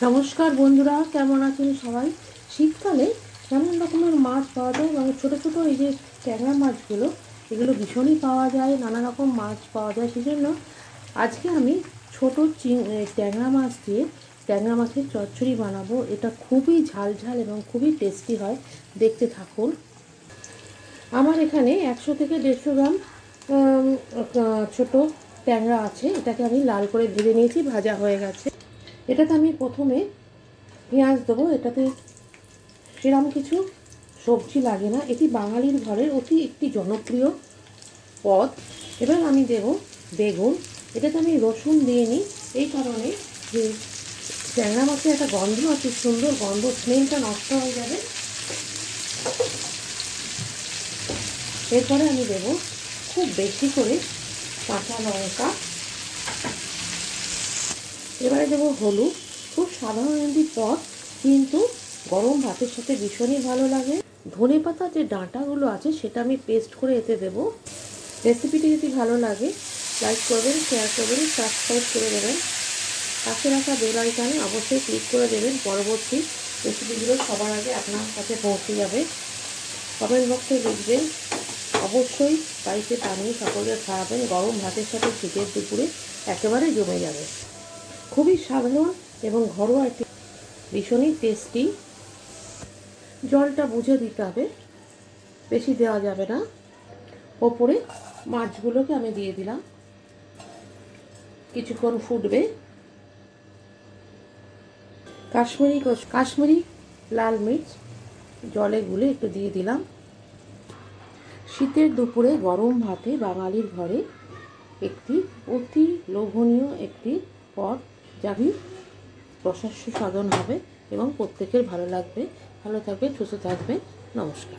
নমস্কার বন্ধুরা, কেমন আছেন সবাই? শীতকালে নানান রকমের মাছ পাওয়া যায় এবং ছোটো ছোটো এই যে ট্যাংরা মাছগুলো, এগুলো ভীষণই পাওয়া যায়, নানা রকম মাছ পাওয়া যায়। সেজন্য আজকে আমি ছোটো ট্যাংরা মাছ দিয়ে ট্যাংরা মাছের চচ্চড়ি বানাবো। এটা খুবই ঝাল ঝাল এবং খুবই টেস্টি হয়, দেখতে থাকুন। আমার এখানে 100 থেকে 150 গ্রাম ছোটো ট্যাংরা আছে। এটাকে আমি লাল করে ভেজে নিয়েছি, ভাজা হয়ে গেছে। এটাতে আমি প্রথমে পেঁয়াজ দেবো। এটাতে সেরকম কিছু সবজি লাগে না, এটি বাঙালির ঘরের অতি একটি জনপ্রিয় পদ। এবার আমি দেব বেগুন। এটাতে আমি রসুন দিয়ে নিই এই কারণে যে ট্যাংরা মাছের একটা গন্ধ আছে, সুন্দর গন্ধ, স্মেলটা নষ্ট হয়ে যাবে। এরপরে আমি দেব খুব বেশি করে কাঁচা লঙ্কা। এবারে দেবো হলুদ। খুব সাধারণ একটি পদ, কিন্তু গরম ভাতের সাথে ভীষণই ভালো লাগে। ধনেপাতা যে ডাঁটাগুলো আছে সেটা আমি পেস্ট করে এতে দেবো। রেসিপিটি যদি ভালো লাগে লাইক করবেন, শেয়ার করবেন, সাবস্ক্রাইব করে দেবেন। পাশে রাখা বেল আইকনে অবশ্যই ক্লিক করে দেবেন। পরবর্তী রেসিপিগুলো সবার আগে আপনার কাছে পৌঁছে যাবে। কমেন্ট বক্সে লিখবেন। অবশ্যই বাড়িতে বানিয়ে সকলকে খাওয়াবেন। গরম ভাতের সাথে শীতের দুপুরে একেবারে জমে যাবে। খুবই সাধারণ এবং ঘরোয়া একটি, ভীষণই টেস্টি। জলটা বুঝে দিতে হবে, বেশি দেওয়া যাবে না। ওপরে মাছগুলোকে আমি দিয়ে দিলাম, কিছুক্ষণ ফুটবে। কাশ্মীরি লাল মির্চ জলে গুলে একটু দিয়ে দিলাম। শীতের দুপুরে গরম ভাতে বাঙালির ঘরে একটি অতি লোভনীয় একটি পদ, যা প্রশস্য সাধন হবে এবং প্রত্যেকের ভালো লাগবে। ভালো থাকবেন, সুস্থ থাকবেন। নমস্কার।